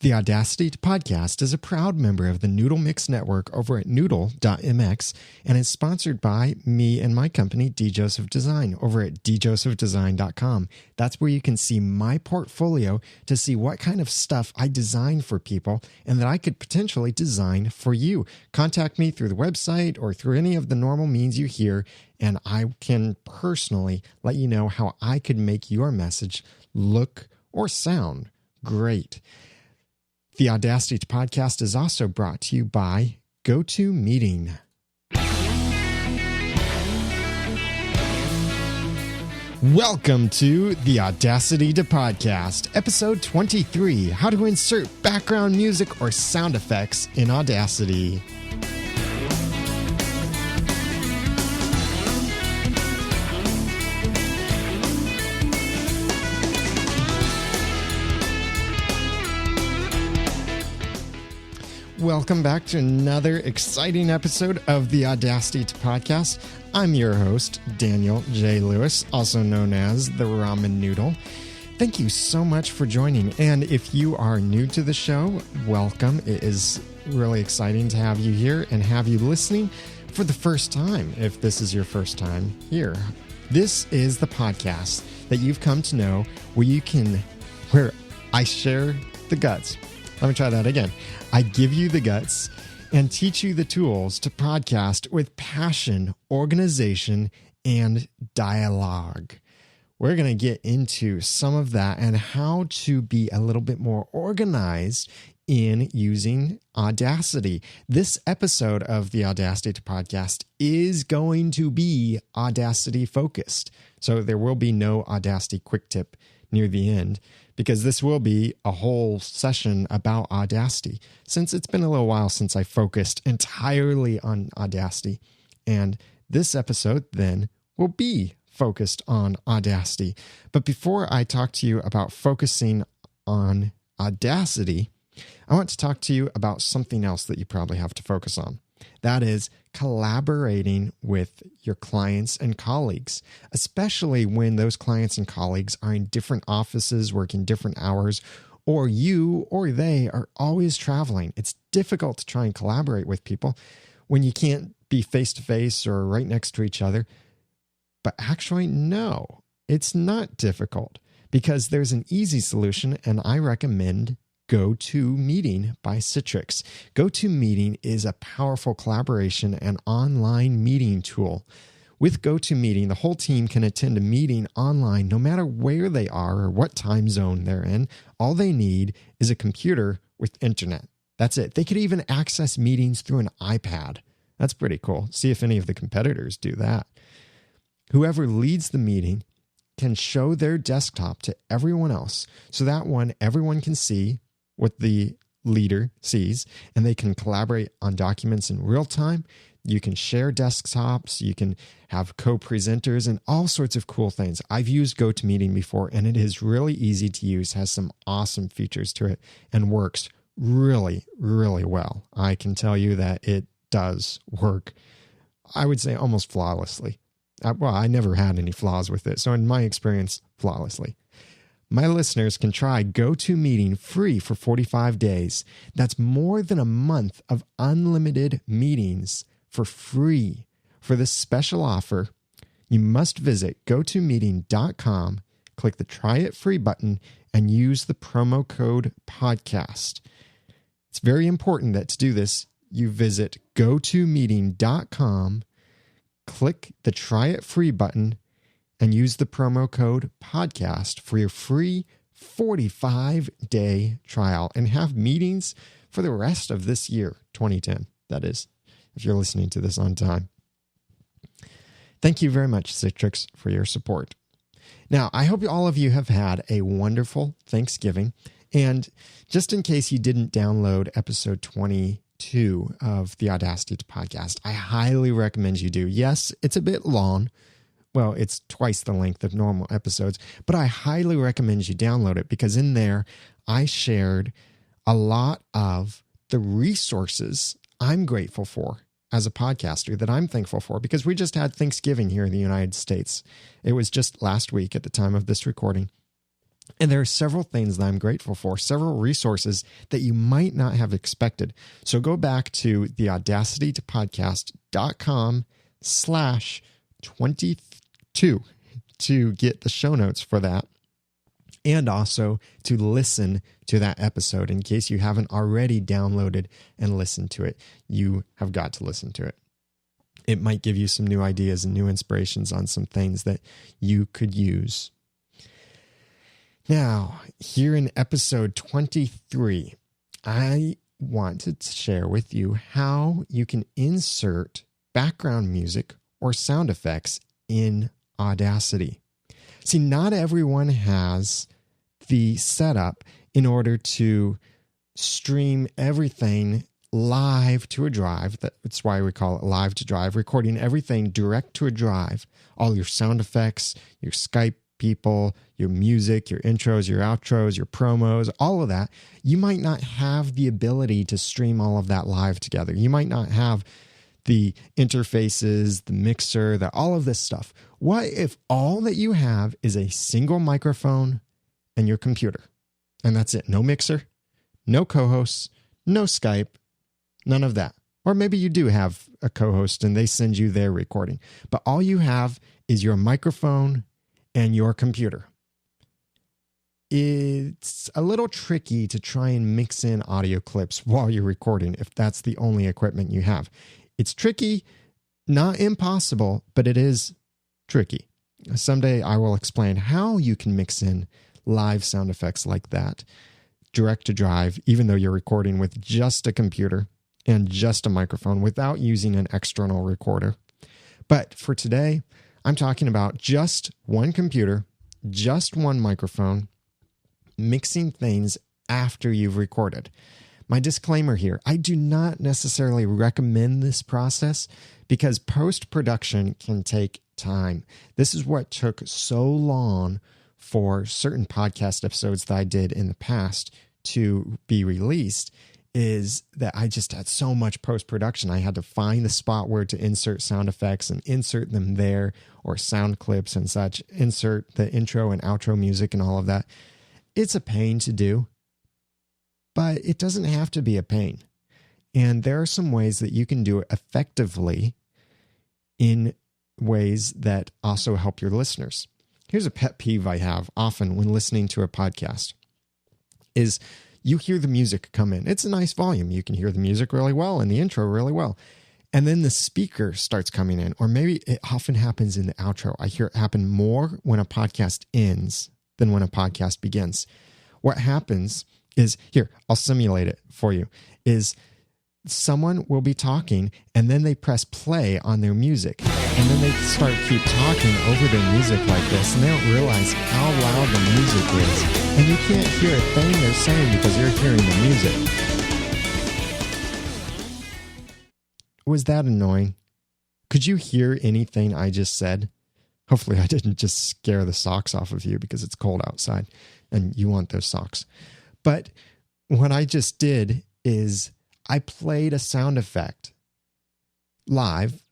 The Audacity podcast is a proud member of the Noodle Mix Network over at noodle.mx and is sponsored by me and my company, D. Joseph Design, over at djosephdesign.com. That's where you can see my portfolio to see what kind of stuff I design for people and that I could potentially design for you. Contact me through the website or through any of the normal means you hear, and I can personally let you know how I could make your message look or sound great. The Audacity podcast is also brought to you by GoToMeeting. Welcome to the Audacity podcast, episode 23, how to insert background music or sound effects in Audacity. Welcome back to another exciting episode of the Audacity podcast. I'm your host, Daniel J. Lewis, also known as the Ramen Noodle. Thank you so much for joining. And if you are new to the show, welcome. It is really exciting to have you here and have you listening for the first time, if this is your first time here. This is the podcast that you've come to know where I share the guts. Let me try that again. I give you the guts and teach you the tools to podcast with passion, organization, and dialogue. We're going to get into some of that and how to be a little bit more organized in using Audacity. This episode of the Audacity podcast is going to be Audacity focused. So there will be no Audacity quick tip near the end, because this will be a whole session about Audacity, since it's been a little while since I focused entirely on Audacity. And this episode then will be focused on Audacity. But before I talk to you about focusing on Audacity, I want to talk to you about something else that you probably have to focus on. That is collaborating with your clients and colleagues, especially when those clients and colleagues are in different offices, working different hours, or you or they are always traveling. It's difficult to try and collaborate with people when you can't be face-to-face or right next to each other. But actually, no, it's not difficult, because there's an easy solution, and I recommend GoToMeeting by Citrix. GoToMeeting is a powerful collaboration and online meeting tool. With GoToMeeting, the whole team can attend a meeting online no matter where they are or what time zone they're in. All they need is a computer with internet. That's it. They could even access meetings through an iPad. That's pretty cool. See if any of the competitors do that. Whoever leads the meeting can show their desktop to everyone else, so that everyone can see what the leader sees, and they can collaborate on documents in real time. You can share desktops, you can have co-presenters, and all sorts of cool things. I've used GoToMeeting before, and it is really easy to use, has some awesome features to it, and works really, really well. I can tell you that it does work, I would say, almost flawlessly. I never had any flaws with it, so in my experience, flawlessly. My listeners can try GoToMeeting free for 45 days. That's more than a month of unlimited meetings for free. For this special offer, you must visit gotomeeting.com, click the Try It Free button, and use the promo code podcast. It's very important that to do this, you visit gotomeeting.com, click the Try It Free button, and use the promo code podcast for your free 45-day trial and have meetings for the rest of this year, 2010. That is, if you're listening to this on time. Thank you very much, Citrix, for your support. Now, I hope all of you have had a wonderful Thanksgiving. And just in case you didn't download episode 22 of the Audacity podcast, I highly recommend you do. Yes, it's a bit long. Well, it's twice the length of normal episodes, but I highly recommend you download it, because in there I shared a lot of the resources I'm grateful for as a podcaster, that I'm thankful for, because we just had Thanksgiving here in the United States. It was just last week at the time of this recording. And there are several things that I'm grateful for, several resources that you might not have expected. So go back to the audacitytopodcast.com/22 to get the show notes for that, and also to listen to that episode. In case you haven't already downloaded and listened to it, you have got to listen to it. It might give you some new ideas and new inspirations on some things that you could use. Now, here in episode 23, I wanted to share with you how you can insert background music or sound effects in Audacity. See, not everyone has the setup in order to stream everything live to a drive. That's why we call it live to drive, recording everything direct to a drive, all your sound effects, your Skype people, your music, your intros, your outros, your promos, all of that. You might not have the ability to stream all of that live together. You might not have the interfaces, the mixer, all of this stuff. What if all that you have is a single microphone and your computer? And that's it. No mixer, no co-hosts, no Skype, none of that. Or maybe you do have a co-host and they send you their recording. But all you have is your microphone and your computer. It's a little tricky to try and mix in audio clips while you're recording if that's the only equipment you have. It's tricky, not impossible, but it is tricky. Someday I will explain how you can mix in live sound effects like that, direct to drive, even though you're recording with just a computer and just a microphone without using an external recorder. But for today, I'm talking about just one computer, just one microphone, mixing things after you've recorded. My disclaimer here, I do not necessarily recommend this process because post-production can take time. This is what took so long for certain podcast episodes that I did in the past to be released, is that I just had so much post-production. I had to find the spot where to insert sound effects and insert them there, or sound clips and such, insert the intro and outro music and all of that. It's a pain to do, but it doesn't have to be a pain. And there are some ways that you can do it effectively in ways that also help your listeners. Here's a pet peeve I have often when listening to a podcast is you hear the music come in. It's a nice volume. You can hear the music really well and the intro really well. And then the speaker starts coming in, or maybe it often happens in the outro. I hear it happen more when a podcast ends than when a podcast begins. What happens is, here, I'll simulate it for you, is someone will be talking and then they press play on their music and then they keep talking over their music like this, and they don't realize how loud the music is. And you can't hear a thing they're saying because you're hearing the music. Was that annoying? Could you hear anything I just said? Hopefully I didn't just scare the socks off of you because it's cold outside and you want those socks. But what I just did is I played a sound effect live,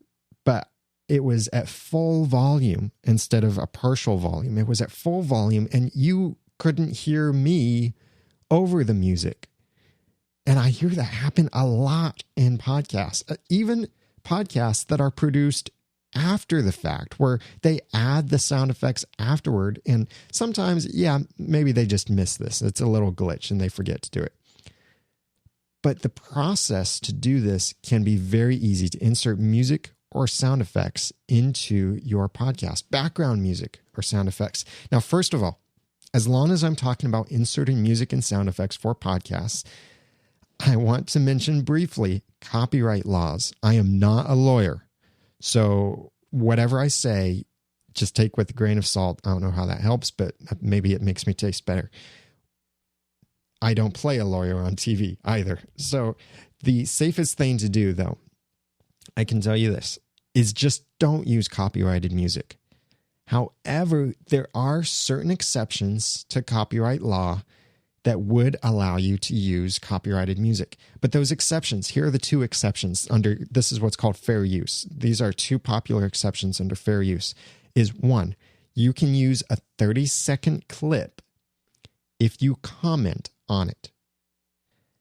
but it was at full volume instead of a partial volume. It was at full volume and you couldn't hear me over the music. And I hear that happen a lot in podcasts, even podcasts that are produced after the fact, where they add the sound effects afterward. And sometimes, maybe they just miss this. It's a little glitch and they forget to do it. But the process to do this can be very easy, to insert music or sound effects into your podcast, background music or sound effects. Now, first of all, as long as I'm talking about inserting music and sound effects for podcasts, I want to mention briefly copyright laws. I am not a lawyer, so whatever I say, just take with a grain of salt. I don't know how that helps, but maybe it makes me taste better. I don't play a lawyer on TV either. So the safest thing to do, though, I can tell you this, is just don't use copyrighted music. However, there are certain exceptions to copyright law that would allow you to use copyrighted music. But those exceptions, here are the two exceptions under, this is what's called fair use. These are two popular exceptions under fair use. Is one, you can use a 30-second clip if you comment on it.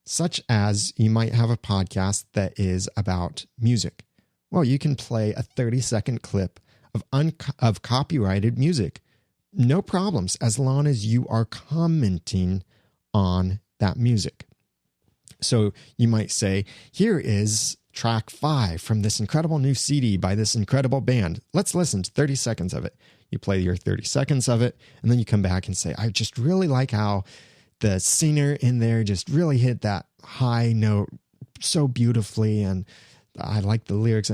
Such as you might have a podcast that is about music. Well, you can play a 30-second clip of copyrighted music. No problems, as long as you are commenting on that music. So you might say, here is track 5 from this incredible new CD by this incredible band. Let's listen to 30 seconds of it. You play your 30 seconds of it, and then you come back and say, I just really like how the singer in there just really hit that high note so beautifully, and I like the lyrics.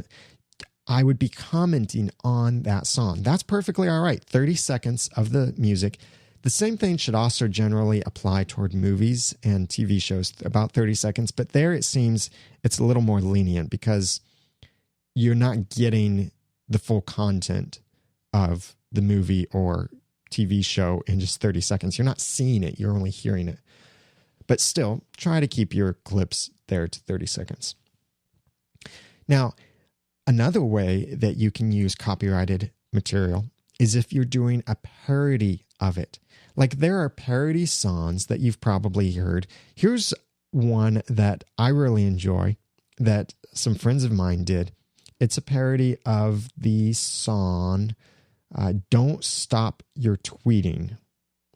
I would be commenting on that song. That's perfectly all right. 30 seconds of the music. The same thing should also generally apply toward movies and TV shows, about 30 seconds. But there it seems it's a little more lenient because you're not getting the full content of the movie or TV show in just 30 seconds. You're not seeing it. You're only hearing it. But still, try to keep your clips there to 30 seconds. Now, another way that you can use copyrighted material is if you're doing a parody of it. Like there are parody songs that you've probably heard. Here's one that I really enjoy that some friends of mine did. It's a parody of the song Don't Stop Your Tweeting,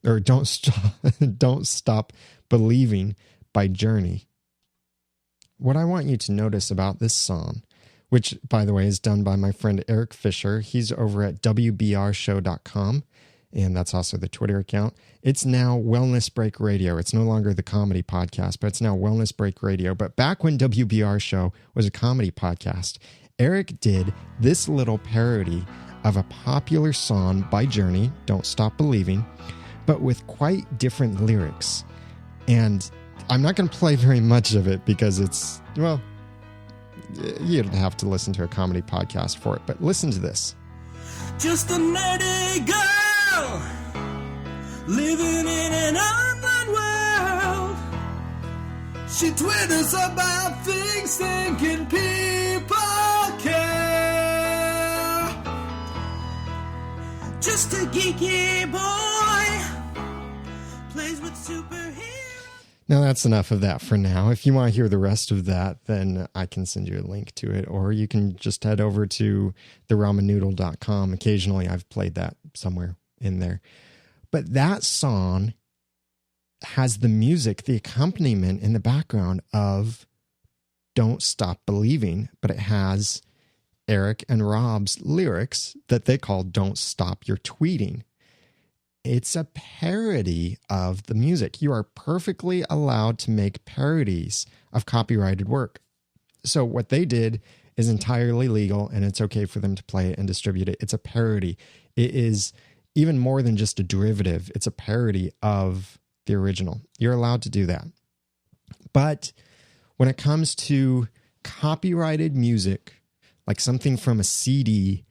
or Don't Stop Believing by Journey. What I want you to notice about this song, which, by the way, is done by my friend Eric Fisher. He's over at wbrshow.com, and that's also the Twitter account. It's now Wellness Break Radio. It's no longer the comedy podcast, but it's now Wellness Break Radio. But back when WBR Show was a comedy podcast, Eric did this little parody of a popular song by Journey, Don't Stop Believing, but with quite different lyrics. And I'm not going to play very much of it because it's, well, you'd have to listen to a comedy podcast for it, but listen to this. Just a nerdy girl living in an online world. She twitters about things thinking people care. Just a geeky boy plays with superheroes. Now that's enough of that for now. If you want to hear the rest of that, then I can send you a link to it, or you can just head over to theramennoodle.com. Occasionally I've played that somewhere in there. But that song has the music, the accompaniment in the background of Don't Stop Believing, but it has Eric and Rob's lyrics that they call Don't Stop Your Tweeting. It's a parody of the music. You are perfectly allowed to make parodies of copyrighted work. So what they did is entirely legal, and it's okay for them to play it and distribute it. It's a parody. It is even more than just a derivative. It's a parody of the original. You're allowed to do that. But when it comes to copyrighted music, like something from a CD,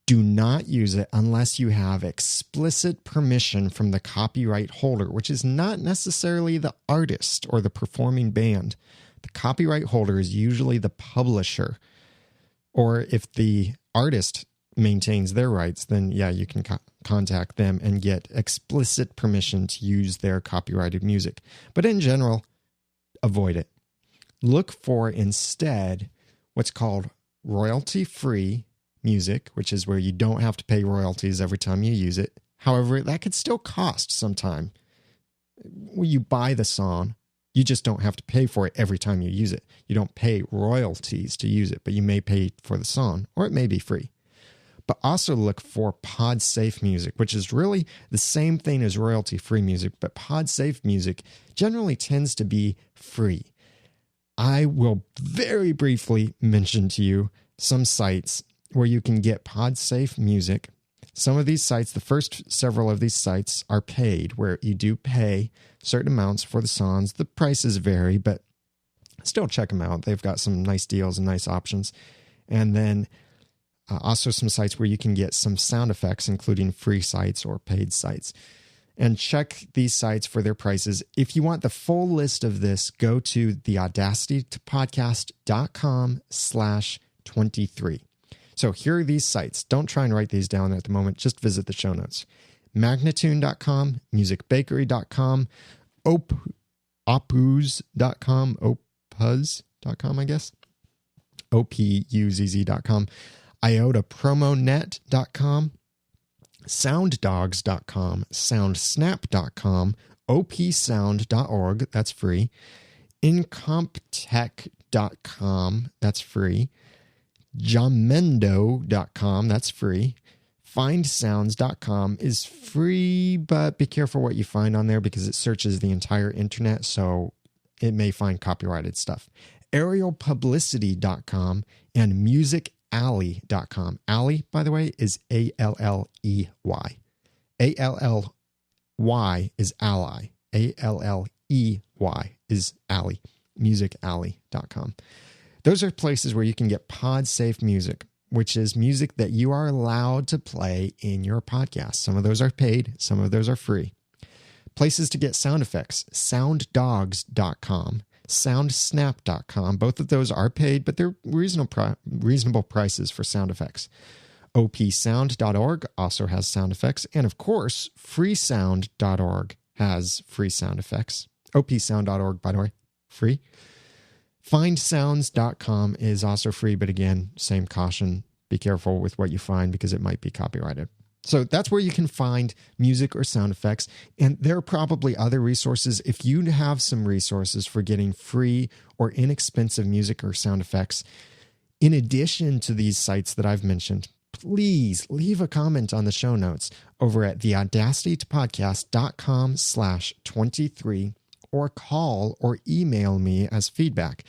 do not use it unless you have explicit permission from the copyright holder, which is not necessarily the artist or the performing band. The copyright holder is usually the publisher. Or if the artist maintains their rights, then yeah, you can contact them and get explicit permission to use their copyrighted music. But in general, avoid it. Look for instead what's called royalty-free music, which is where you don't have to pay royalties every time you use it. However, that could still cost some time. When you buy the song, you just don't have to pay for it every time you use it. You don't pay royalties to use it, but you may pay for the song, or it may be free. But also look for podsafe music, which is really the same thing as royalty-free music, but podsafe music generally tends to be free. I will very briefly mention to you some sites where you can get podsafe music. Some of these sites, the first several of these sites are paid, where you do pay certain amounts for the songs. The prices vary, but still check them out. They've got some nice deals and nice options. And then also some sites where you can get some sound effects, including free sites or paid sites. And check these sites for their prices. If you want the full list of this, go to the audacitypodcast.com/23. So here are these sites. Don't try and write these down at the moment. Just visit the show notes. Magnatune.com, musicbakery.com, opuzz.com, opuzz.com, I guess, opuzz.com, iotapromonet.com, sounddogs.com, soundsnap.com, opsound.org, that's free, incomptech.com, that's free, jamendo.com, that's free, findsounds.com is free, but be careful what you find on there because it searches the entire internet, so it may find copyrighted stuff. Aerialpublicity.com and musicalley.com. Alley, by the way, is A-L-L-E-Y. A-L-L-Y is ally. A-L-L-E-Y is alley. Musicalley.com. Those are places where you can get podsafe music, which is music that you are allowed to play in your podcast. Some of those are paid, some of those are free. Places to get sound effects, sounddogs.com, soundsnap.com. Both of those are paid, but they're reasonable prices for sound effects. opsound.org also has sound effects. And of course, freesound.org has free sound effects. opsound.org, by the way, free. Findsounds.com is also free, but again, same caution. Be careful with what you find because it might be copyrighted. So that's where you can find music or sound effects. And there are probably other resources. If you have some resources for getting free or inexpensive music or sound effects, in addition to these sites that I've mentioned, please leave a comment on the show notes over at theaudacitytopodcast.com/23 or call or email me as feedback.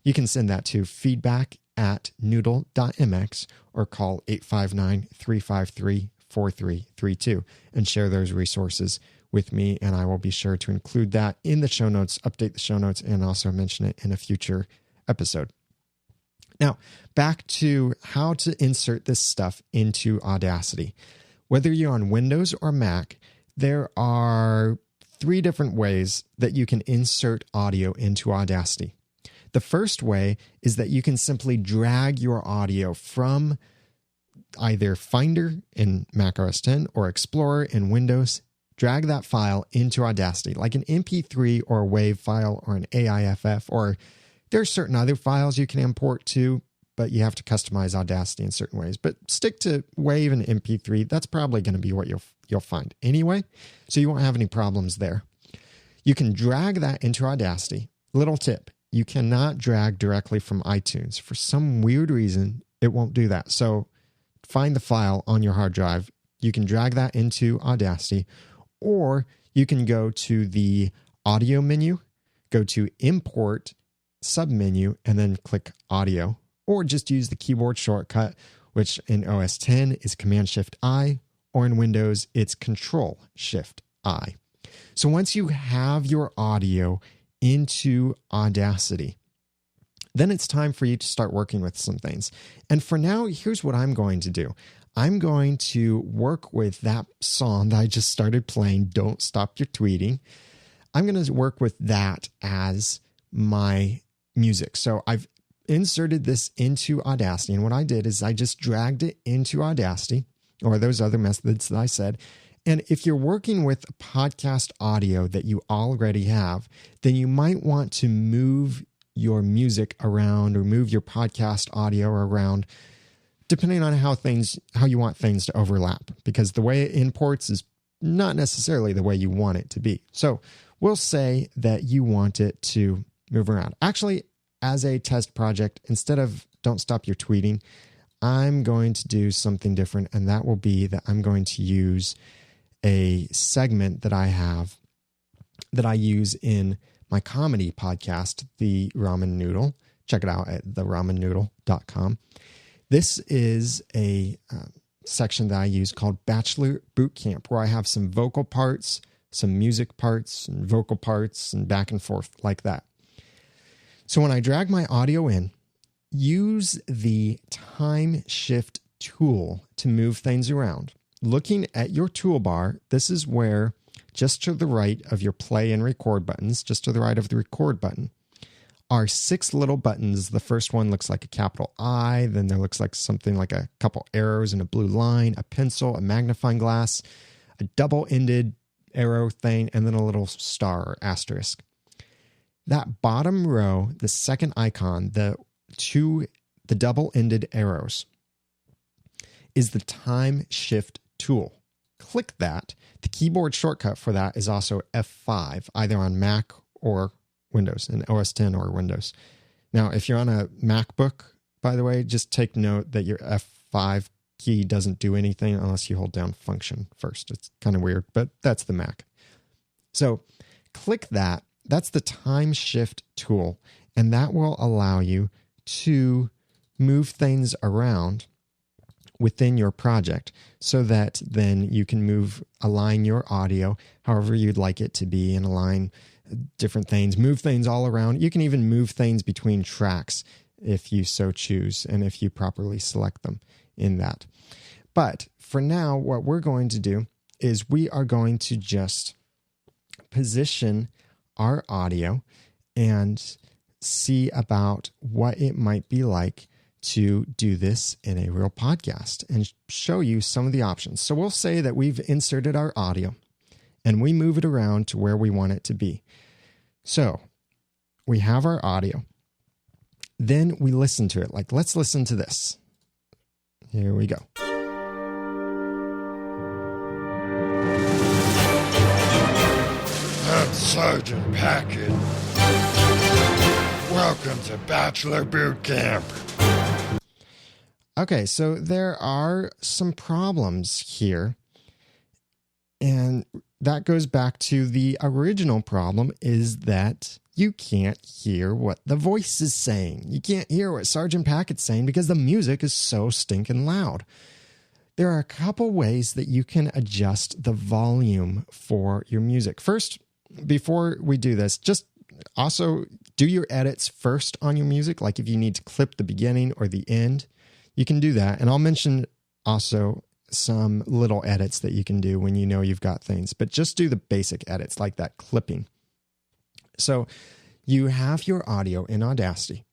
You can send that to feedback@noodle.mx or call 859-353-4332 and share those resources with me, and I will be sure to include that in the show notes, update the show notes, and also mention it in a future episode. Now, back to how to insert this stuff into Audacity. Whether you're on Windows or Mac, there are 3 different ways that you can insert audio into Audacity. The first way is that you can simply drag your audio from either Finder in Mac OS X or Explorer in Windows. Drag that file into Audacity, like an MP3 or a WAV file or an AIFF, or there are certain other files you can import to, but you have to customize Audacity in certain ways. But stick to WAV and MP3. That's probably going to be what you'll find anyway, so you won't have any problems there. You can drag that into Audacity. Little tip, you cannot drag directly from iTunes. For some weird reason, it won't do that. So find the file on your hard drive. You can drag that into Audacity, or you can go to the audio menu, go to import submenu, and then click audio, or just use the keyboard shortcut, which in OS X is Command-Shift-I, or in Windows, it's Ctrl-Shift-I. So once you have your audio into Audacity, then it's time for you to start working with some things. And for now, here's what I'm going to do. I'm going to work with that song that I just started playing, Don't Stop Your Tweeting. I'm going to work with that as my music. So I've inserted this into Audacity, and what I did is I just dragged it into Audacity, or those other methods that I said. And if you're working with podcast audio that you already have, then you might want to move your music around or move your podcast audio around, depending on how you want things to overlap, because the way it imports is not necessarily the way you want it to be. So we'll say that you want it to move around. Actually, as a test project, instead of Don't Stop Your Tweeting, I'm going to do something different, and that will be that I'm going to use a segment that I have that I use in my comedy podcast, The Ramen Noodle. Check it out at theramennoodle.com. This is a section that I use called Bachelor Boot Camp, where I have some vocal parts, some music parts, and vocal parts, and back and forth like that. So when I drag my audio in, use the time shift tool to move things around. Looking at your toolbar, this is where, just to the right of your play and record buttons, just to the right of the record button, are 6 little buttons. The first one looks like a capital I, then there looks like something like a couple arrows and a blue line, a pencil, a magnifying glass, a double-ended arrow thing, and then a little star or asterisk. That bottom row, the second icon, the double-ended arrows, is the time shift tool. Click that. The keyboard shortcut for that is also F5, either on Mac or Windows, and OS X or Windows. Now, if you're on a MacBook, by the way, just take note that your F5 key doesn't do anything unless you hold down function first. It's kind of weird, but that's the Mac. So click that. That's the time shift tool, and that will allow you to move things around within your project so that then you can align your audio however you'd like it to be and align different things, move things all around. You can even move things between tracks if you so choose and if you properly select them in that. But for now, what we're going to do is we are going to just position our audio and see about what it might be like to do this in a real podcast and show you some of the options. So we'll say that we've inserted our audio and we move it around to where we want it to be. So we have our audio. Then we listen to it. Like, let's listen to this. Here we go. I'm Sergeant Packard. Welcome to Bachelor Boot Camp. Okay, so there are some problems here. And that goes back to the original problem, is that you can't hear what the voice is saying. You can't hear what Sergeant Packett's saying because the music is so stinking loud. There are a couple ways that you can adjust the volume for your music. First, before we do this, just also do your edits first on your music. Like if you need to clip the beginning or the end, you can do that. And I'll mention also some little edits that you can do when you know you've got things. But just do the basic edits like that clipping. So you have your audio in Audacity.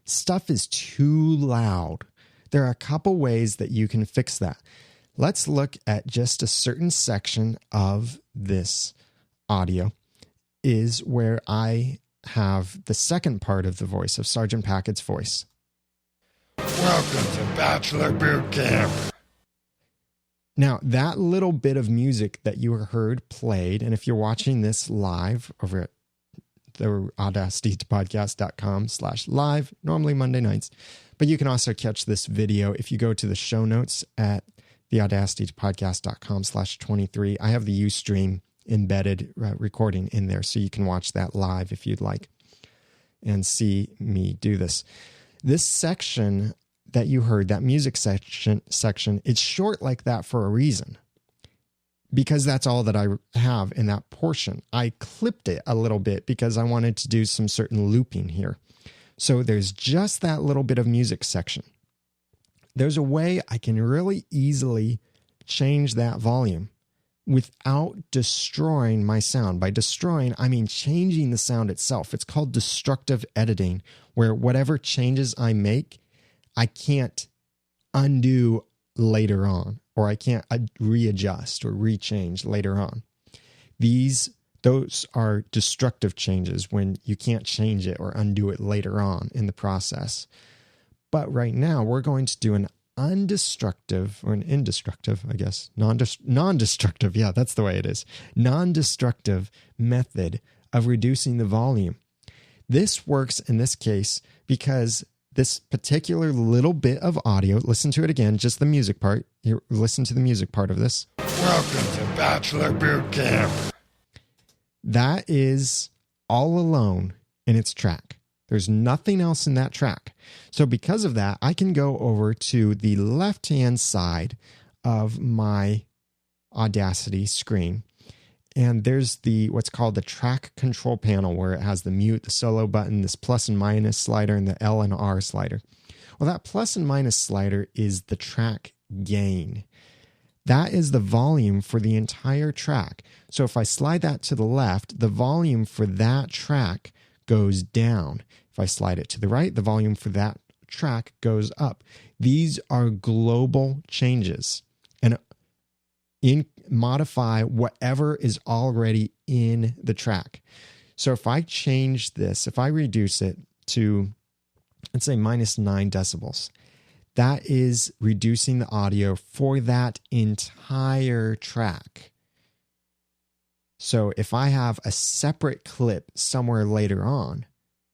Stuff is too loud. There are a couple ways that you can fix that. Let's look at just a certain section of this audio is where I have the second part of the voice of Sergeant Packett's voice. Welcome to Bachelor Boot Camp. Now, that little bit of music that you heard played, and if you're watching this live over at the audacitypodcast.com/live, normally Monday nights, but you can also catch this video if you go to the show notes at the audacitypodcast.com/23. I have the Ustream embedded recording in there, so you can watch that live if you'd like and see me do this. This section that you heard, that music section, it's short like that for a reason, because that's all that I have in that portion. I clipped it a little bit because I wanted to do some certain looping here. So there's just that little bit of music section. There's a way I can really easily change that volume without destroying my sound. By destroying, I mean changing the sound itself. It's called destructive editing, where whatever changes I make, I can't undo later on, or I can't readjust or rechange later on. Those are destructive changes when you can't change it or undo it later on in the process. But right now, we're going to do an undestructive, or an indestructive, I guess, non-destructive, yeah, that's the way it is, non-destructive method of reducing the volume. This works in this case because this particular little bit of audio, listen to it again, just the music part. Here, listen to the music part of this. Welcome to Bachelor Boot Camp. That is all alone in its track. There's nothing else in that track. So because of that, I can go over to the left-hand side of my Audacity screen. And there's what's called the track control panel, where it has the mute, the solo button, this plus and minus slider, and the L and R slider. Well, that plus and minus slider is the track gain. That is the volume for the entire track. So if I slide that to the left, the volume for that track goes down. If I slide it to the right, the volume for that track goes up. These are global changes. And modify whatever is already in the track. So if I change this, if I reduce it to, let's say, -9 decibels, that is reducing the audio for that entire track. So if I have a separate clip somewhere later on,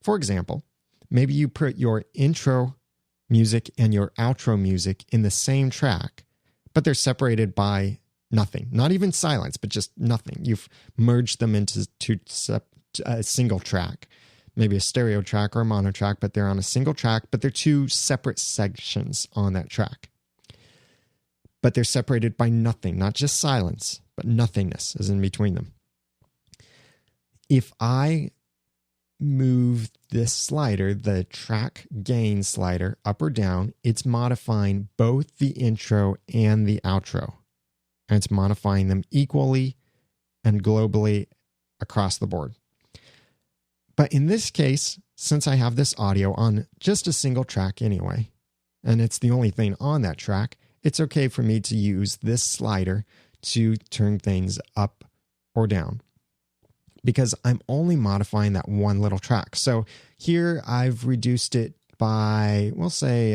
for example, maybe you put your intro music and your outro music in the same track, but they're separated by nothing, not even silence, but just nothing. You've merged them into a single track, maybe a stereo track or a mono track, but they're on a single track, but they're two separate sections on that track. But they're separated by nothing, not just silence, but nothingness is in between them. If I move this slider, the track gain slider, up or down, it's modifying both the intro and the outro. And it's modifying them equally and globally across the board. But in this case, since I have this audio on just a single track anyway, and it's the only thing on that track, it's okay for me to use this slider to turn things up or down, because I'm only modifying that one little track. So here I've reduced it by, we'll say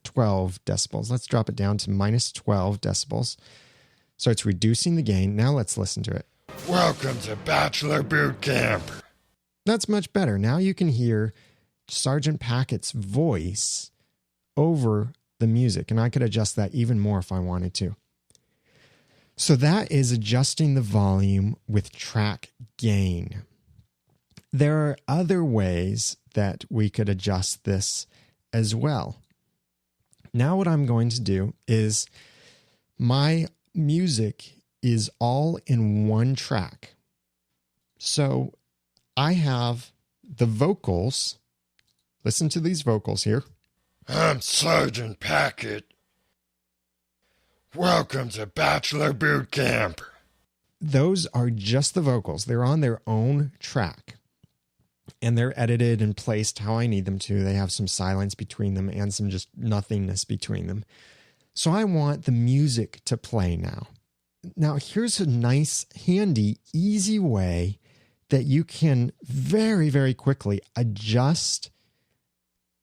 12 decibels. Let's drop it down to -12 decibels. So it's reducing the gain. Now let's listen to it. Welcome to Bachelor Boot Camp. That's much better. Now you can hear Sergeant Packett's voice over the music, and I could adjust that even more if I wanted to. So that is adjusting the volume with track gain. There are other ways that we could adjust this as well. Now what I'm going to do is, my music is all in one track. So I have the vocals. Listen to these vocals here. I'm Sergeant Packet. Welcome to Bachelor Boot Camp. Those are just the vocals. They're on their own track. And they're edited and placed how I need them to. They have some silence between them and some just nothingness between them. So I want the music to play now. Now here's a nice, handy, easy way that you can very, very quickly adjust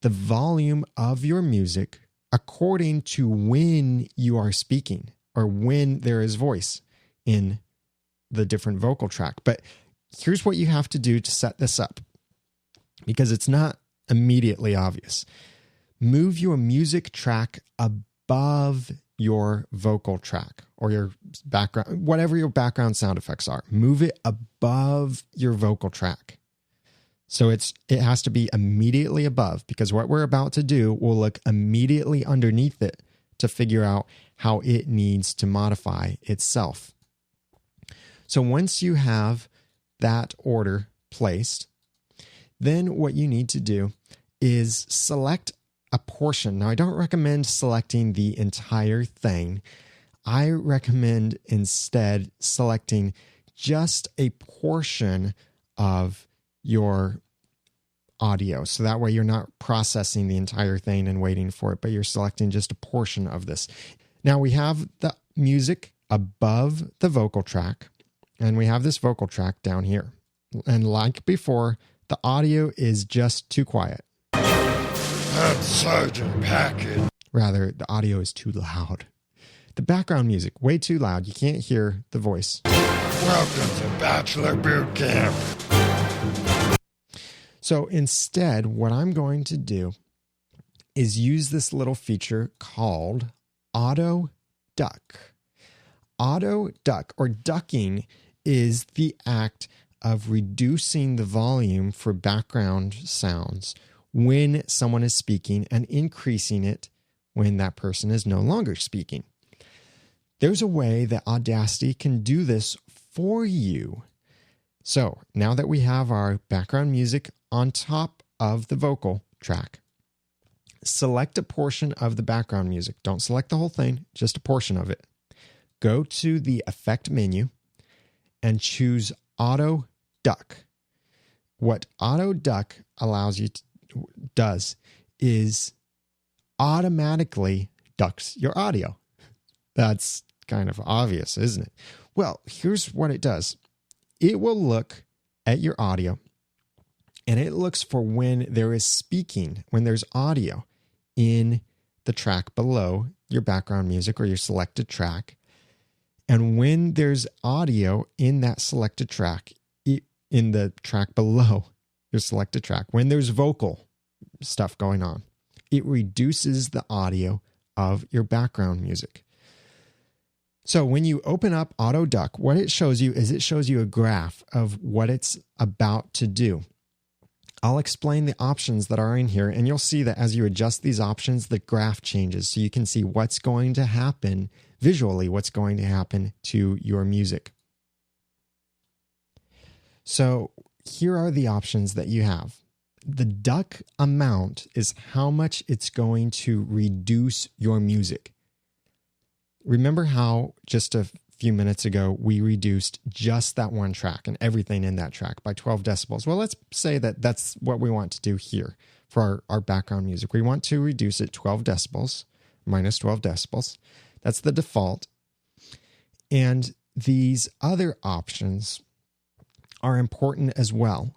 the volume of your music according to when you are speaking or when there is voice in the different vocal track. But here's what you have to do to set this up, because it's not immediately obvious. Move your music track above your vocal track or your background, whatever your background sound effects are. Move it above your vocal track. So it has to be immediately above, because what we're about to do will look immediately underneath it to figure out how it needs to modify itself. So once you have that order placed, then what you need to do is select a portion. Now, I don't recommend selecting the entire thing. I recommend instead selecting just a portion of your audio. So that way you're not processing the entire thing and waiting for it, but you're selecting just a portion of this. Now we have the music above the vocal track, and we have this vocal track down here. And like before, the audio is just too quiet. I'm Sergeant Packet. Rather, the audio is too loud. The background music, way too loud. You can't hear the voice. Welcome to Bachelor Boot Camp. So instead, what I'm going to do is use this little feature called Auto Duck. Auto duck, or ducking, is the act of reducing the volume for background sounds when someone is speaking and increasing it when that person is no longer speaking. There's a way that Audacity can do this for you. So now that we have our background music on top of the vocal track, select a portion of the background music. Don't select the whole thing, just a portion of it. Go to the Effect menu and choose Auto Duck. What Auto Duck allows you to does is automatically ducks your audio. That's kind of obvious, isn't it? Well, here's what it does. It will look at your audio, and it looks for when there is speaking, when there's audio in the track below your background music or your selected track. And when there's audio in that selected track, in the track below your selected track, when there's vocal stuff going on, it reduces the audio of your background music. So when you open up AutoDuck, what it shows you is it shows you a graph of what it's about to do. I'll explain the options that are in here, and you'll see that as you adjust these options, the graph changes so you can see what's going to happen visually, what's going to happen to your music. So here are the options that you have. The duck amount is how much it's going to reduce your music. Remember how just a few minutes ago we reduced just that one track and everything in that track by 12 decibels? Well, let's say that that's what we want to do here for our background music. We want to reduce it 12 decibels, minus 12 decibels. That's the default. And these other options are important as well.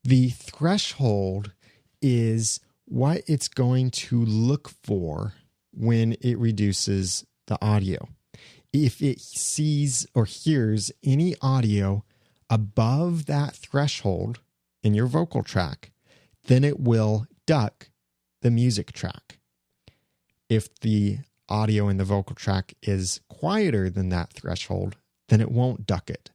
The threshold is what it's going to look for when it reduces the audio. If it sees or hears any audio above that threshold in your vocal track, then it will duck the music track. If the audio in the vocal track is quieter than that threshold, then it won't duck it.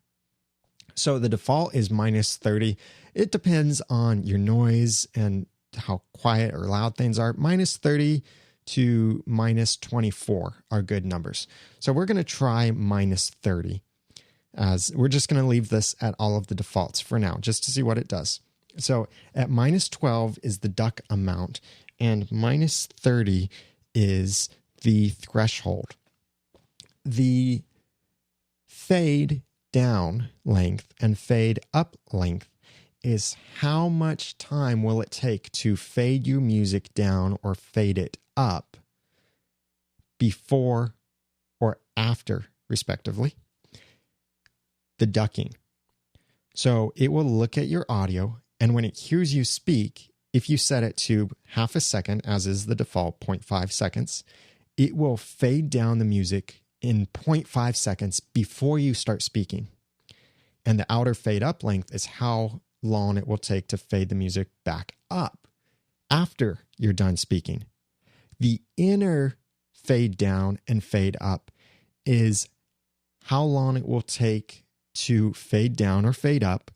So the default is minus 30. It depends on your noise and how quiet or loud things are. Minus 30 to minus 24 are good numbers. So we're going to try minus 30, as we're just going to leave this at all of the defaults for now, just to see what it does. So at minus 12 is the duck amount, and minus 30 is the threshold. The fade down length and fade up length is how much time will it take to fade your music down or fade it up before or after, respectively, the ducking. So it will look at your audio, and when it hears you speak, if you set it to half a second, as is the default, 0.5 seconds, it will fade down the music in 0.5 seconds before you start speaking. And the outer fade up length is how long it will take to fade the music back up after you're done speaking. The inner fade down and fade up is how long it will take to fade down or fade up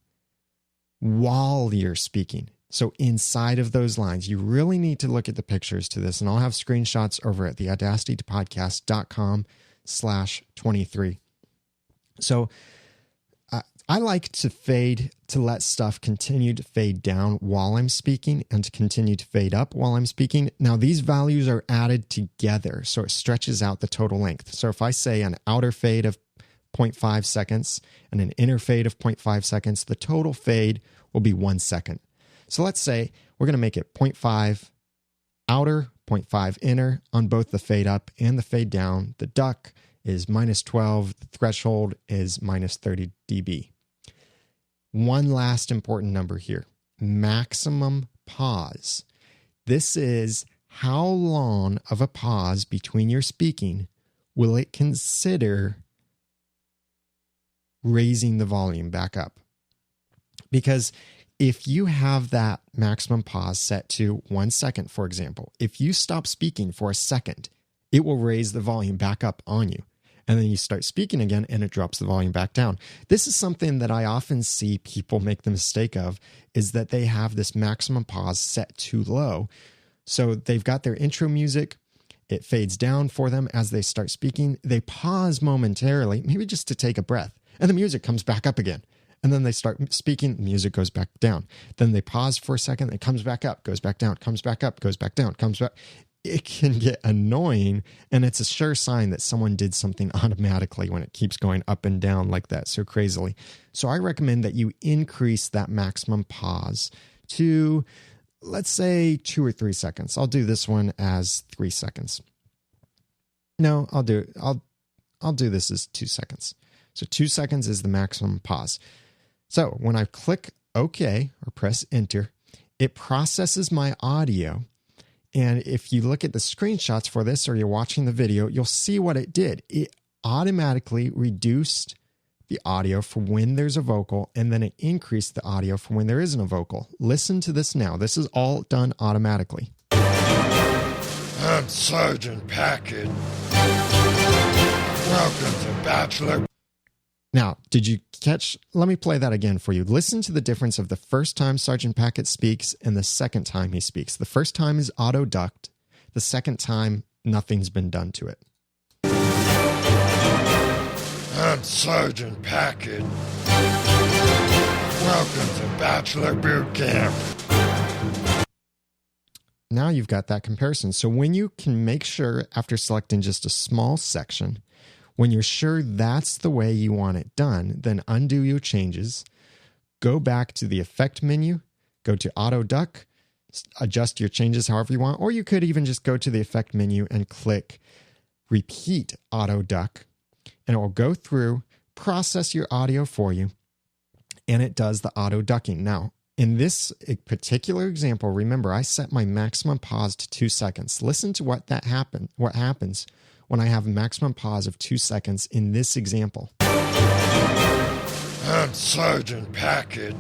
while you're speaking. So inside of those lines, you really need to look at the pictures to this, and I'll have screenshots over at the audacitypodcast.com/23. So I like to let stuff continue to fade down while I'm speaking and to continue to fade up while I'm speaking. Now, these values are added together, so it stretches out the total length. So if I say an outer fade of 0.5 seconds and an inner fade of 0.5 seconds, the total fade will be 1 second. So let's say we're going to make it 0.5 outer, 0.5 inner on both the fade up and the fade down. The duck is minus 12. The threshold is minus 30 dB. One last important number here, maximum pause. This is how long of a pause between your speaking will it consider raising the volume back up. Because if you have that maximum pause set to 1 second, for example, if you stop speaking for a second, it will raise the volume back up on you. And then you start speaking again and it drops the volume back down. This is something that I often see people make the mistake of, is that they have this maximum pause set too low. So they've got their intro music, it fades down for them as they start speaking. They pause momentarily, maybe just to take a breath, and the music comes back up again. And then they start speaking, music goes back down. Then they pause for a second, it comes back up, goes back down, comes back up, goes back down, comes back. It can get annoying, and it's a sure sign that someone did something automatically when it keeps going up and down like that so crazily. So I recommend that you increase that maximum pause to, let's say, 2 or 3 seconds. I'll do this one as 3 seconds. No, I'll I'll do this as 2 seconds. So 2 seconds is the maximum pause. So when I click OK or press enter, it processes my audio. And if you look at the screenshots for this or you're watching the video, you'll see what it did. It automatically reduced the audio for when there's a vocal, and then it increased the audio for when there isn't a vocal. Listen to this now. This is all done automatically. I'm Sergeant Packard. Welcome to Bachelor. Now, did you catch? Let me play that again for you. Listen to the difference of the first time Sergeant Packard speaks and the second time he speaks. The first time is auto-ducked. The second time, nothing's been done to it. I'm Sergeant Packard. Welcome to Bachelor Boot Camp. Now you've got that comparison. So when you can make sure, after selecting just a small section, when you're sure that's the way you want it done, then undo your changes, go back to the effect menu, go to auto duck, adjust your changes however you want, or you could even just go to the effect menu and click repeat auto duck, and it will go through, process your audio for you, and it does the auto ducking. Now, in this particular example, remember I set my maximum pause to 2 seconds. Listen to what happens when I have a maximum pause of 2 seconds in this example. I'm Sergeant Packard.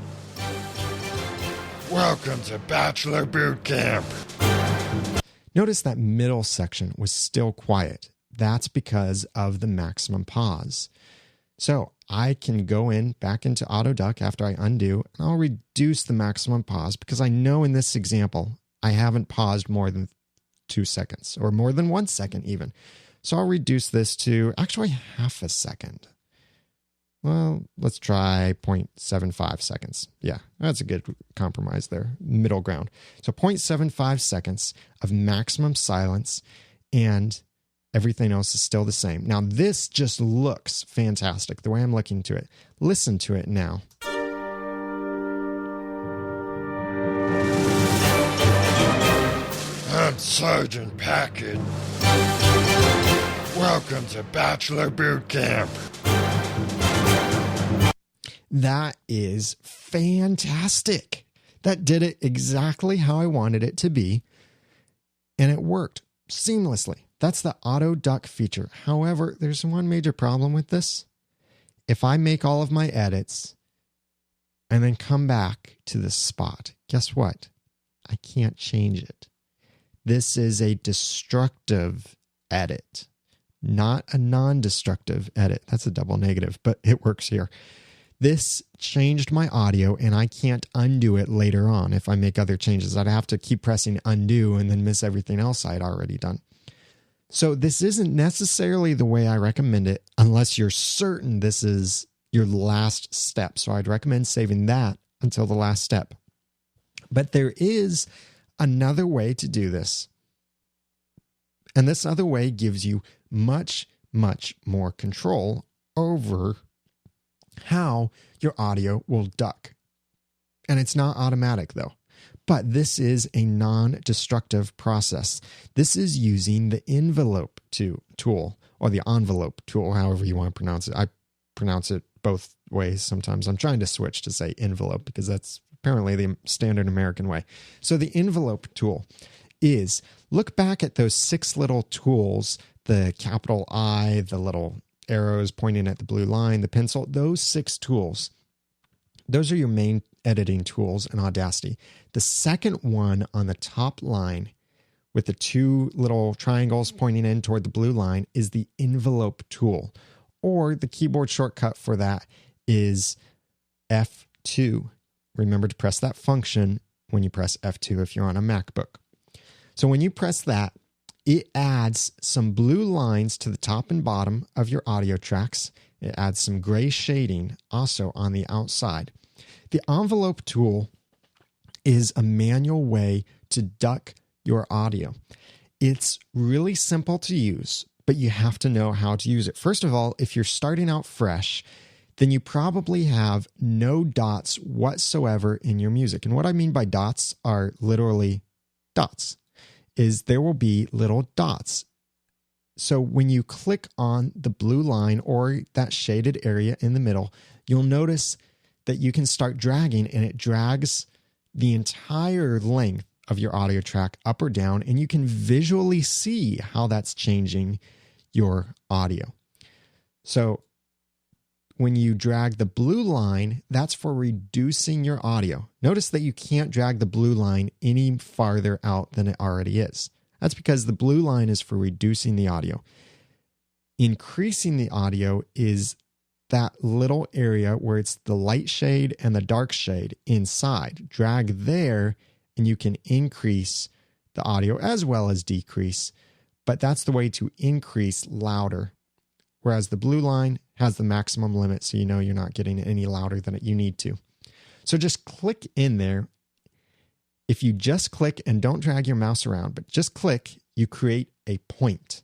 Welcome to Bachelor Boot Camp. Notice that middle section was still quiet. That's because of the maximum pause. So I can go back into auto duck after I undo, and I'll reduce the maximum pause because I know in this example, I haven't paused more than 2 seconds or more than 1 second even. So I'll reduce this to actually half a second. Well, let's try 0.75 seconds. Yeah, that's a good compromise there, middle ground. So 0.75 seconds of maximum silence, and everything else is still the same. Now, this just looks fantastic, the way I'm looking to it. Listen to it now. I'm Sergeant Packard. Welcome to Bachelor Boot Camp. That is fantastic. That did it exactly how I wanted it to be, and it worked seamlessly. That's the auto duck feature. However, there's one major problem with this. If I make all of my edits and then come back to this spot, guess what? I can't change it. This is a destructive edit, not a non-destructive edit. That's a double negative, but it works here. This changed my audio, and I can't undo it later on if I make other changes. I'd have to keep pressing undo and then miss everything else I'd already done. So this isn't necessarily the way I recommend it unless you're certain this is your last step. So I'd recommend saving that until the last step. But there is another way to do this. And this other way gives you much, much more control over how your audio will duck. And it's not automatic though. But this is a non-destructive process. This is using the envelope tool or the envelope tool, however you want to pronounce it. I pronounce it both ways sometimes. I'm trying to switch to say envelope because that's apparently the standard American way. So the envelope tool is, look back at those 6 little tools, the capital I, the little arrows pointing at the blue line, the pencil, those 6 tools. Those are your main editing tools in Audacity. The second one on the top line with the 2 little triangles pointing in toward the blue line is the envelope tool, or the keyboard shortcut for that is F2. Remember to press that function when you press F2 if you're on a MacBook. So when you press that, it adds some blue lines to the top and bottom of your audio tracks. It adds some gray shading also on the outside. The envelope tool is a manual way to duck your audio. It's really simple to use, but you have to know how to use it. First of all, if you're starting out fresh, then you probably have no dots whatsoever in your music. And what I mean by dots are literally dots, is there will be little dots So when you click on the blue line or that shaded area in the middle, you'll notice that you can start dragging, and it drags the entire length of your audio track up or down, and you can visually see how that's changing your audio. So when you drag the blue line, that's for reducing your audio. Notice that you can't drag the blue line any farther out than it already is. That's because the blue line is for reducing the audio. Increasing the audio is that little area where it's the light shade and the dark shade inside. Drag there and you can increase the audio as well as decrease, but that's the way to increase louder. Whereas the blue line has the maximum limit, so you know you're not getting any louder than you need to. So just click in there. If you just click and don't drag your mouse around, but just click, you create a point.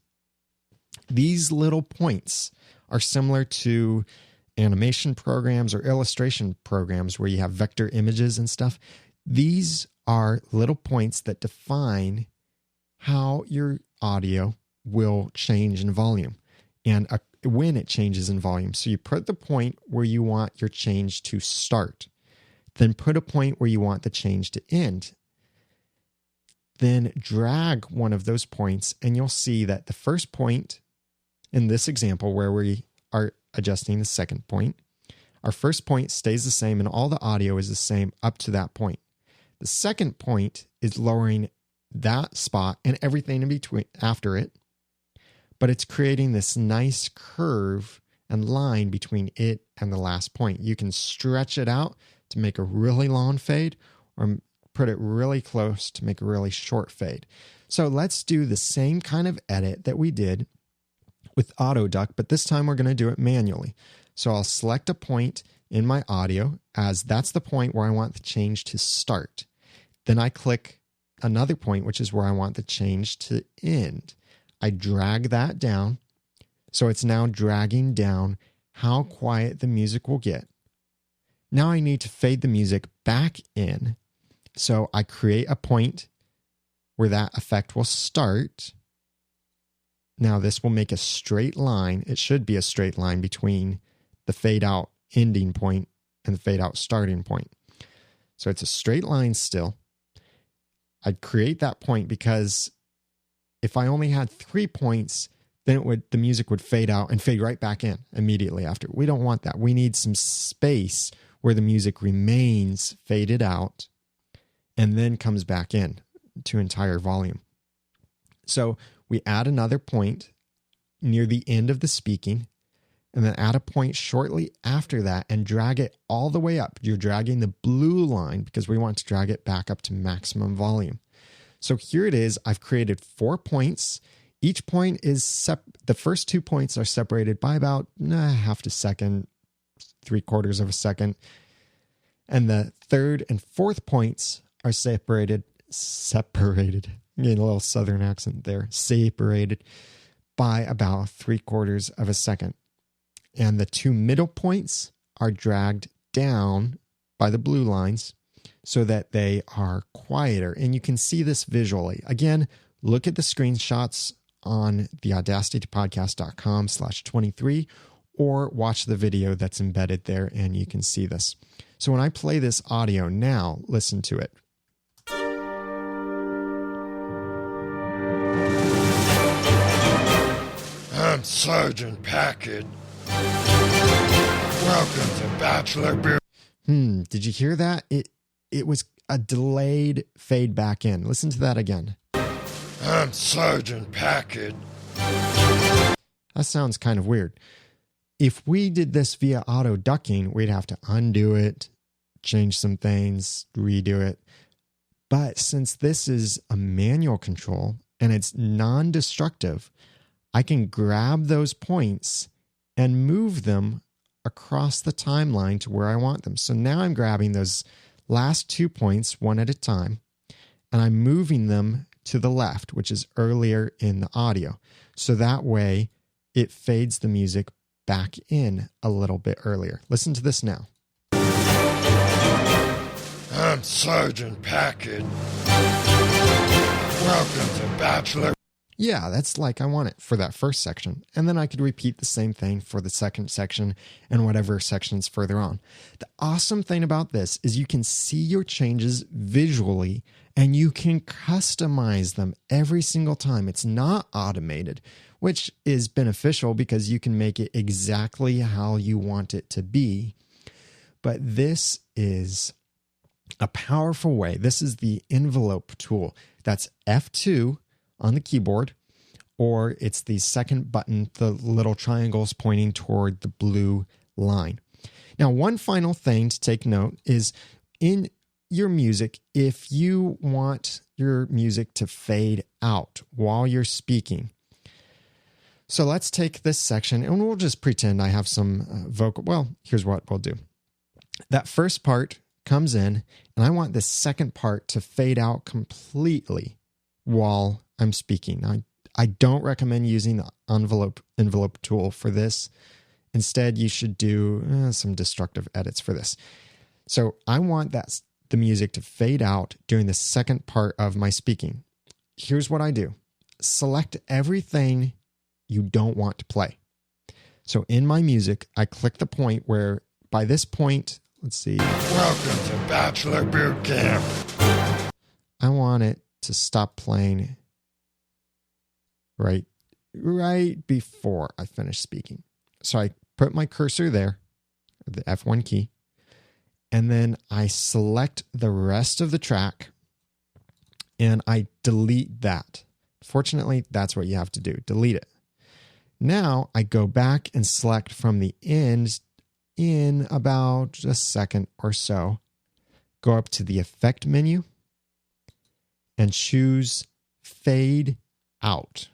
These little points are similar to animation programs or illustration programs where you have vector images and stuff. These are little points that define how your audio will change in volume and when it changes in volume. So you put the point where you want your change to start, then put a point where you want the change to end. Then drag one of those points, and you'll see that the first point in this example where we are adjusting the second point, our first point stays the same and all the audio is the same up to that point. The second point is lowering that spot and everything in between after it, but it's creating this nice curve and line between it and the last point. You can stretch it out to make a really long fade or put it really close to make a really short fade. So let's do the same kind of edit that we did with AutoDuck, but this time we're going to do it manually. So I'll select a point in my audio as that's the point where I want the change to start. Then I click another point, which is where I want the change to end. I drag that down. So it's now dragging down how quiet the music will get. Now I need to fade the music back in. So I create a point where that effect will start. Now this will make a straight line. It should be a straight line between the fade out ending point and the fade out starting point. So it's a straight line still. I'd create that point because if I only had 3 points, then the music would fade out and fade right back in immediately after. We don't want that. We need some space where the music remains faded out and then comes back in to entire volume. So we add another point near the end of the speaking, and then add a point shortly after that and drag it all the way up. You're dragging the blue line because we want to drag it back up to maximum volume. So here it is. I've created 4 points. Each point is the first 2 points are separated by about half a second, 3/4 of a second. And the third and fourth points are separated. I'm getting a little southern accent there. Separated by about 3/4 of a second. And the 2 middle points are dragged down by the blue lines so that they are quieter. And you can see this visually. Again, look at the screenshots on the audacitypodcast.com/23 or watch the video that's embedded there and you can see this. So when I play this audio now, listen to it. I'm Sergeant Packard. Welcome to Bachelor Boot. Did you hear that? It was a delayed fade back in. Listen to that again. I'm Sergeant Packard. That sounds kind of weird. If we did this via auto ducking, we'd have to undo it, change some things, redo it. But since this is a manual control and it's non-destructive, I can grab those points and move them across the timeline to where I want them. So now I'm grabbing those last 2 points one at a time, and I'm moving them to the left, which is earlier in the audio. So that way it fades the music back in a little bit earlier. Listen to this now. I'm Sergeant Packard. Welcome to Bachelor. yeah, that's like I want it for that first section. And then I could repeat the same thing for the second section and whatever sections further on. The awesome thing about this is you can see your changes visually and you can customize them every single time. It's not automated, which is beneficial because you can make it exactly how you want it to be. But this is a powerful way. This is the envelope tool. That's F2 on the keyboard, or it's the second button, the little triangles pointing toward the blue line. Now, one final thing to take note is in your music, if you want your music to fade out while you're speaking. So let's take this section and we'll just pretend I have some vocal. Well, here's what we'll do. That first part comes in and I want this second part to fade out completely while I'm speaking. Now, I don't recommend using the envelope tool for this. Instead, you should do some destructive edits for this. So I want the music to fade out during the second part of my speaking. Here's what I do. Select everything you don't want to play. So in my music, I click the point where by this point, let's see. Welcome to Bachelor Boot Camp. I want it to stop playing right before I finish speaking. So I put my cursor there, the F1 key, and then I select the rest of the track and I delete that. Fortunately, that's what you have to do. Delete it. Now I go back and select from the end in about a second or so. Go up to the effect menu and choose fade out.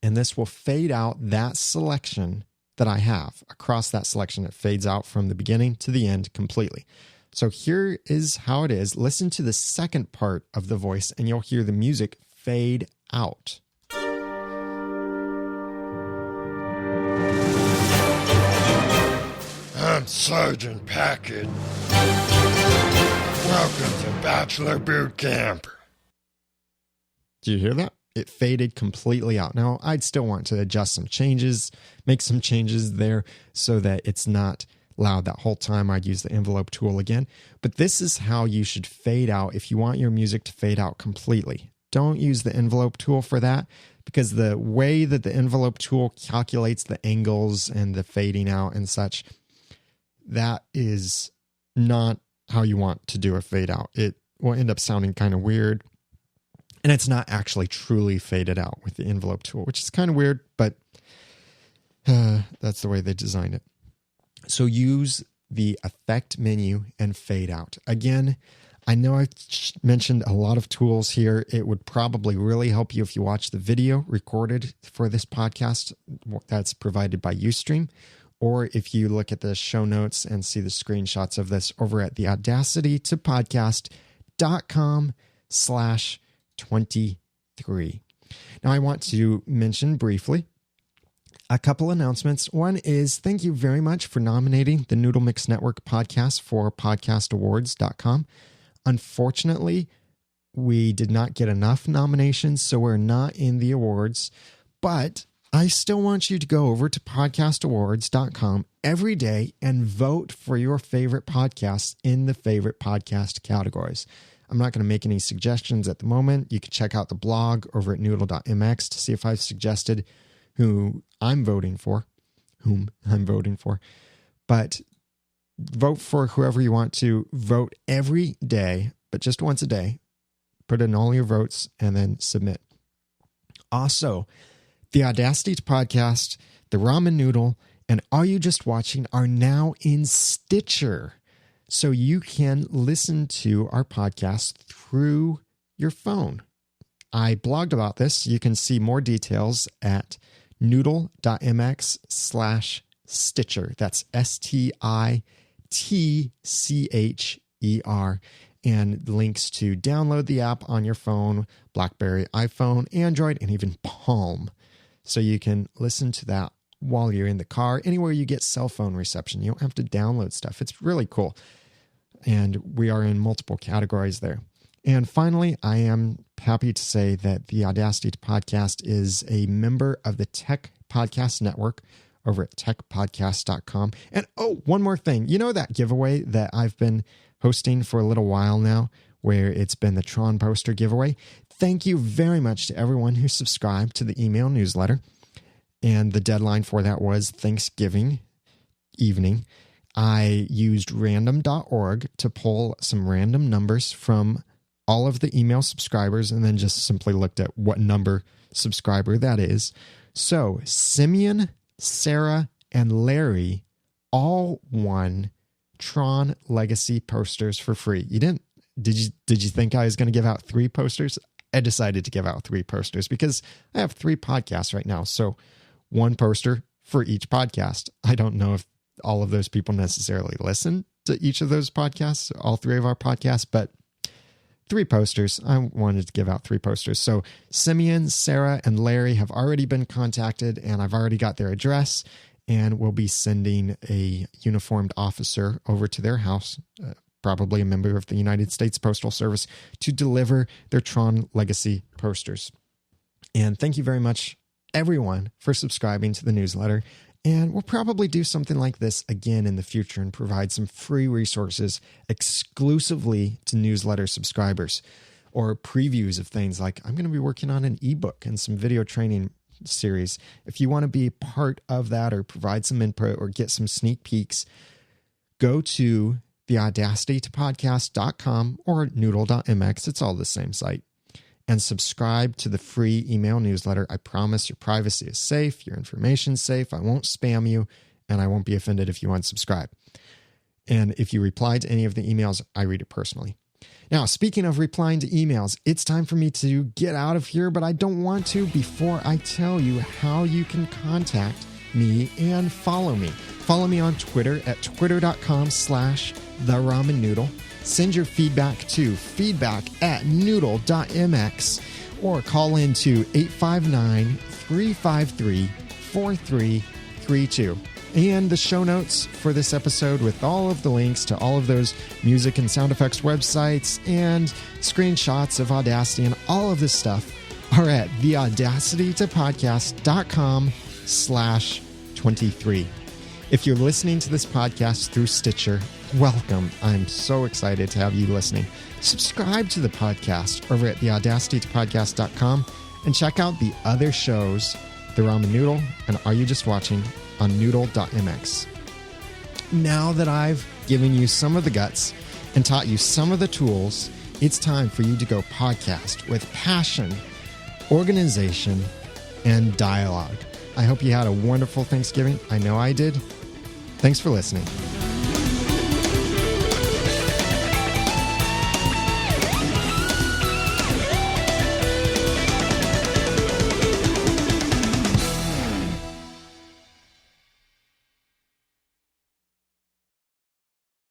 And this will fade out that selection that I have. Across that selection, it fades out from the beginning to the end completely. So here is how it is. Listen to the second part of the voice and you'll hear the music fade out. I'm Sergeant Packard. Welcome to Bachelor Boot Camp. Do you hear that? It faded completely out. Now, I'd still want to adjust some changes, make some changes there so that it's not loud that whole time. I'd use the envelope tool again. But this is how you should fade out if you want your music to fade out completely. Don't use the envelope tool for that because the way that the envelope tool calculates the angles and the fading out and such, that is not how you want to do a fade out. It will end up sounding kind of weird. And it's not actually truly faded out with the envelope tool, which is kind of weird, but that's the way they designed it. So use the effect menu and fade out. Again, I know I mentioned a lot of tools here. It would probably really help you if you watch the video recorded for this podcast that's provided by Ustream, or if you look at the show notes and see the screenshots of this over at the audacity-to-podcast.com/23. Now, I want to mention briefly a couple announcements. One is thank you very much for nominating the Noodle Mix Network podcast for podcastawards.com. Unfortunately, we did not get enough nominations, so we're not in the awards, but I still want you to go over to podcastawards.com every day and vote for your favorite podcasts in the favorite podcast categories. I'm not going to make any suggestions at the moment. You can check out the blog over at noodle.mx to see if I've suggested whom I'm voting for. But vote for whoever you want to. Vote every day, but just once a day. Put in all your votes and then submit. Also, the Audacity podcast, the Ramen Noodle, and Are You Just Watching are now in Stitcher. So you can listen to our podcast through your phone. I blogged about this. You can see more details at noodle.mx/Stitcher. That's STITCHER. And links to download the app on your phone, BlackBerry, iPhone, Android, and even Palm. So you can listen to that while you're in the car, anywhere you get cell phone reception. You don't have to download stuff. It's really cool. And we are in multiple categories there. And finally, I am happy to say that the Audacity podcast is a member of the Tech Podcast Network over at techpodcast.com. And one more thing. You know that giveaway that I've been hosting for a little while now, where it's been the Tron poster giveaway? Thank you very much to everyone who subscribed to the email newsletter. And the deadline for that was Thanksgiving evening. I used random.org to pull some random numbers from all of the email subscribers and then just simply looked at what number subscriber that is. So Simeon, Sarah, and Larry all won Tron Legacy posters for free. You didn't? Did you think I was going to give out 3 posters? I decided to give out 3 posters because I have 3 podcasts right now. So 1 poster for each podcast. I don't know if all of those people necessarily listen to each of those podcasts, all 3 of our podcasts, but 3 posters. I wanted to give out 3 posters. So Simeon, Sarah, and Larry have already been contacted, and I've already got their address, and we'll be sending a uniformed officer over to their house, probably a member of the United States Postal Service, to deliver their Tron Legacy posters. And thank you very much, everyone, for subscribing to the newsletter. And we'll probably do something like this again in the future and provide some free resources exclusively to newsletter subscribers, or previews of things like I'm going to be working on an ebook and some video training series. If you want to be part of that or provide some input or get some sneak peeks, go to the audacitytopodcast.com or noodle.mx. It's all the same site. And subscribe to the free email newsletter. I promise your privacy is safe, your information's safe, I won't spam you, and I won't be offended if you unsubscribe. And if you reply to any of the emails, I read it personally. Now, speaking of replying to emails, it's time for me to get out of here, but I don't want to before I tell you how you can contact me and follow me. Follow me on Twitter at twitter.com/theramennoodle. Send your feedback to feedback@noodle.mx or call in to 859-353-4332. And the show notes for this episode with all of the links to all of those music and sound effects websites and screenshots of Audacity and all of this stuff are at theaudacitytopodcast.com/23. If you're listening to this podcast through Stitcher, welcome. I'm so excited to have you listening. Subscribe to the podcast over at theaudacitytopodcast.com and check out the other shows, The Ramen Noodle and Are You Just Watching, on noodle.mx. Now that I've given you some of the guts and taught you some of the tools, it's time for you to go podcast with passion, organization, and dialogue. I hope you had a wonderful Thanksgiving. I know I did. Thanks for listening.